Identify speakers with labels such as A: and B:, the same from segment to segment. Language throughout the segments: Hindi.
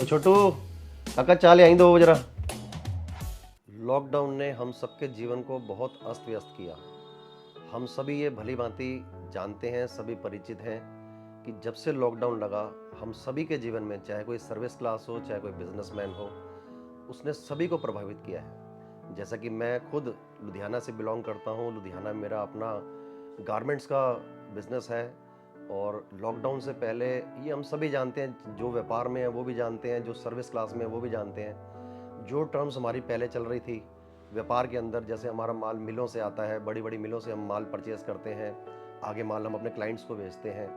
A: छोटू काका चाल आई दो जरा। लॉकडाउन ने हम सबके जीवन को बहुत अस्त व्यस्त किया। हम सभी ये भली भांति जानते हैं, सभी परिचित हैं कि जब से लॉकडाउन लगा हम सभी के जीवन में, चाहे कोई सर्विस क्लास हो चाहे कोई बिजनेसमैन हो, उसने सभी को प्रभावित किया है। जैसा कि मैं खुद लुधियाना से बिलोंग करता हूँ। लुधियाना में मेरा अपना गारमेंट्स का बिजनेस है और लॉकडाउन से पहले ये हम सभी जानते हैं, जो व्यापार में है वो भी जानते हैं, जो सर्विस क्लास में है वो भी जानते हैं। जो टर्म्स हमारी पहले चल रही थी व्यापार के अंदर, जैसे हमारा माल मिलों से आता है, बड़ी बड़ी मिलों से हम माल परचेज़ करते हैं, आगे माल हम अपने क्लाइंट्स को भेजते हैं,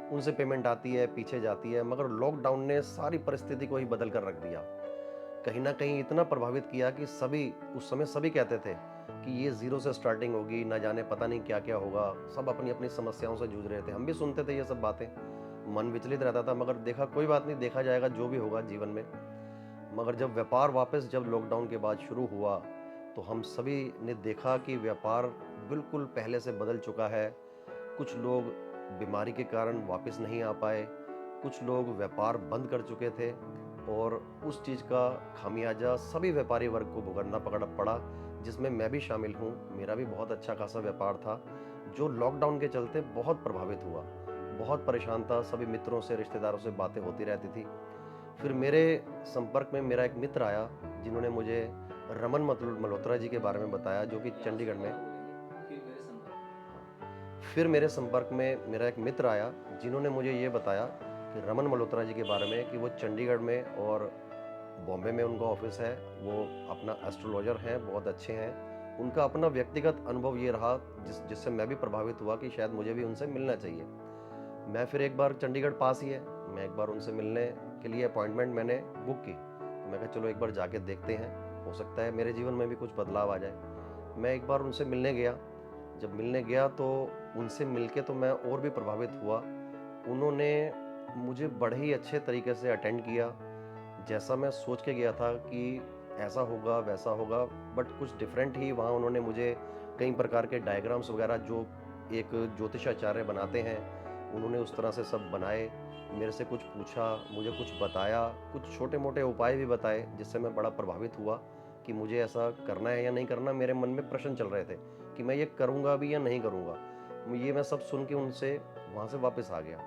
A: उनसे पेमेंट आती है, पीछे जाती है। मगर लॉकडाउन ने सारी परिस्थिति को ही बदल कर रख दिया। कहीं ना कहीं इतना प्रभावित किया कि सभी उस समय सभी कहते थे कि ये ज़ीरो से स्टार्टिंग होगी, ना जाने पता नहीं क्या क्या होगा। सब अपनी अपनी समस्याओं से जूझ रहे थे, हम भी सुनते थे ये सब बातें, मन विचलित रहता था। मगर देखा कोई बात नहीं, देखा जाएगा जो भी होगा जीवन में। मगर जब व्यापार वापस जब लॉकडाउन के बाद शुरू हुआ तो हम सभी ने देखा कि व्यापार बिल्कुल पहले से बदल चुका है। कुछ लोग बीमारी के कारण वापस नहीं आ पाए, कुछ लोग व्यापार बंद कर चुके थे और उस चीज़ का खामियाजा सभी व्यापारी वर्ग को भुगतना पड़ा, जिसमें मैं भी शामिल हूँ। मेरा भी बहुत अच्छा खासा व्यापार था जो लॉकडाउन के चलते बहुत प्रभावित हुआ, बहुत परेशान था। सभी मित्रों से, रिश्तेदारों से बातें होती रहती थी। फिर मेरे संपर्क में मेरा एक मित्र आया जिन्होंने मुझे रमन मल्होत्रा जी के बारे में बताया, जो कि चंडीगढ़ में। फिर मेरे संपर्क में मेरा एक मित्र आया जिन्होंने मुझे ये बताया कि रमन मल्होत्रा जी के बारे में, कि वो चंडीगढ़ में और बॉम्बे में उनका ऑफिस है, वो अपना एस्ट्रोलॉजर हैं, बहुत अच्छे हैं। उनका अपना व्यक्तिगत अनुभव ये रहा जिससे मैं भी प्रभावित हुआ कि शायद मुझे भी उनसे मिलना चाहिए। मैं फिर एक बार, चंडीगढ़ पास ही है, मैं एक बार उनसे मिलने के लिए अपॉइंटमेंट मैंने बुक की। तो मैं कहा चलो एक बार जाके देखते हैं, हो सकता है मेरे जीवन में भी कुछ बदलाव आ जाए। मैं एक बार उनसे मिलने गया। जब मिलने गया तो उनसे मिलके तो मैं और भी प्रभावित हुआ। उन्होंने मुझे बड़े ही अच्छे तरीके से अटेंड किया, जैसा मैं सोच के गया था कि ऐसा होगा वैसा होगा, बट कुछ डिफरेंट ही। वहाँ उन्होंने मुझे कई प्रकार के डायग्राम्स वगैरह जो एक ज्योतिषाचार्य बनाते हैं, उन्होंने उस तरह से सब बनाए। मेरे से कुछ पूछा, मुझे कुछ बताया, कुछ छोटे मोटे उपाय भी बताए, जिससे मैं बड़ा प्रभावित हुआ कि मुझे ऐसा करना है या नहीं करना। मेरे मन में प्रश्न चल रहे थे कि मैं ये करूँगा भी या नहीं करूँगा। ये मैं सब सुन के उनसे वहाँ से वापस आ गया।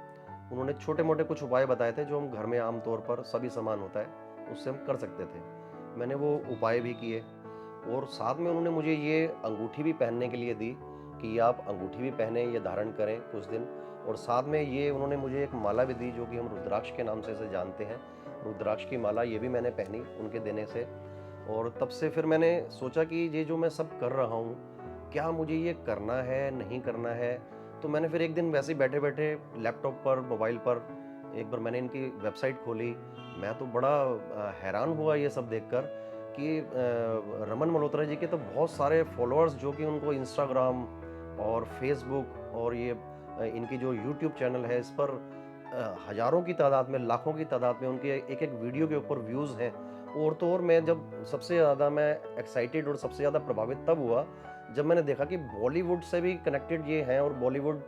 A: उन्होंने छोटे मोटे कुछ उपाय बताए थे जो हम घर में आमतौर पर सभी सामान होता है उससे हम कर सकते थे। मैंने वो उपाय भी किए और साथ में उन्होंने मुझे ये अंगूठी भी पहनने के लिए दी कि आप अंगूठी भी पहने, ये धारण करें कुछ दिन। और साथ में ये उन्होंने मुझे एक माला भी दी जो कि हम रुद्राक्ष के नाम से इसे जानते हैं। रुद्राक्ष की माला ये भी मैंने पहनी उनके देने से। और तब से फिर मैंने सोचा कि ये जो मैं सब कर रहा हूँ, क्या मुझे ये करना है नहीं करना है। तो मैंने फिर एक दिन वैसे ही बैठे बैठे लैपटॉप पर, मोबाइल पर एक बार मैंने इनकी वेबसाइट खोली। मैं तो बड़ा हैरान हुआ ये सब देखकर कि रमन मल्होत्रा जी के तो बहुत सारे फॉलोअर्स जो कि उनको इंस्टाग्राम और फेसबुक और ये इनकी जो यूट्यूब चैनल है, इस पर हज़ारों की तादाद में, लाखों की तादाद में उनके एक एक वीडियो के ऊपर व्यूज़ हैं। और तो और मैं जब सबसे ज़्यादा मैं एक्साइटेड और सबसे ज़्यादा प्रभावित तब हुआ जब मैंने देखा कि बॉलीवुड से भी कनेक्टेड ये हैं और बॉलीवुड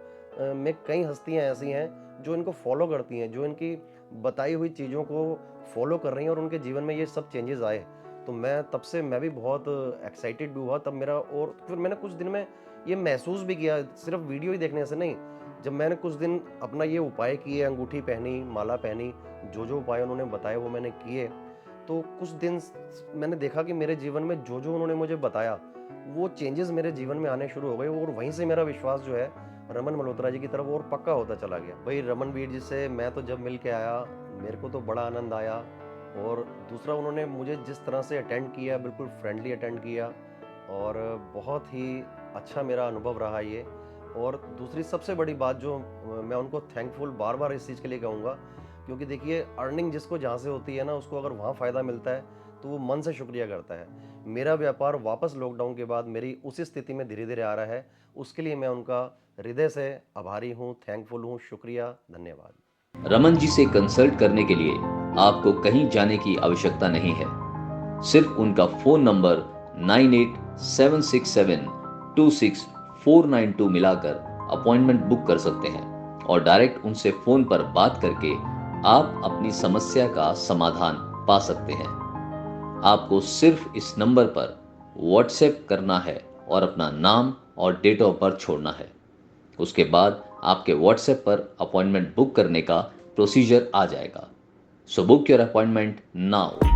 A: में कई हस्तियां ऐसी हैं जो इनको फॉलो करती हैं, जो इनकी बताई हुई चीज़ों को फॉलो कर रही हैं और उनके जीवन में ये सब चेंजेस आए। तो मैं तब से मैं भी बहुत एक्साइटेड भी हुआ तब मेरा। और फिर मैंने कुछ दिन में ये महसूस भी किया, सिर्फ वीडियो ही देखने से नहीं। जब मैंने कुछ दिन अपना ये उपाय किए, अंगूठी पहनी, माला पहनी, जो जो उपाय उन्होंने बताए वो मैंने किए, तो कुछ दिन मैंने देखा कि मेरे जीवन में जो जो उन्होंने मुझे बताया वो चेंजेस मेरे जीवन में आने शुरू हो गए। और वहीं से मेरा विश्वास जो है रमन मल्होत्रा जी की तरफ और पक्का होता चला गया। भाई रमन वीर जी से मैं तो जब मिल के आया मेरे को तो बड़ा आनंद आया। और दूसरा, उन्होंने मुझे जिस तरह से अटेंड किया, बिल्कुल फ्रेंडली अटेंड किया और बहुत ही अच्छा मेरा अनुभव रहा ये। और दूसरी सबसे बड़ी बात जो मैं उनको थैंकफुल बार बार इस चीज़ के लिए कहूँगा, क्योंकि देखिए अर्निंग जिसको जहाँ से होती है ना, उसको अगर वहाँ फ़ायदा मिलता है तो वो मन से शुक्रिया करता है। मेरा व्यापार वापस लॉकडाउन के बाद मेरी उसी स्थिति में धीरे धीरे आ रहा है, उसके लिए मैं उनका हृदय से आभारी हूँ, थैंकफुल हूँ। शुक्रिया, धन्यवाद।
B: रमन जी से कंसल्ट करने के लिए आपको कहीं जाने की आवश्यकता नहीं है। सिर्फ उनका फोन नंबर 9876726492 मिलाकर अपॉइंटमेंट बुक कर सकते हैं और डायरेक्ट उनसे फोन पर बात करके आप अपनी समस्या का समाधान पा सकते हैं। आपको सिर्फ इस नंबर पर व्हाट्सएप करना है और अपना नाम और डेट ऑफ बर्थ छोड़ना है। उसके बाद आपके व्हाट्सएप पर अपॉइंटमेंट बुक करने का प्रोसीजर आ जाएगा। So book your appointment now.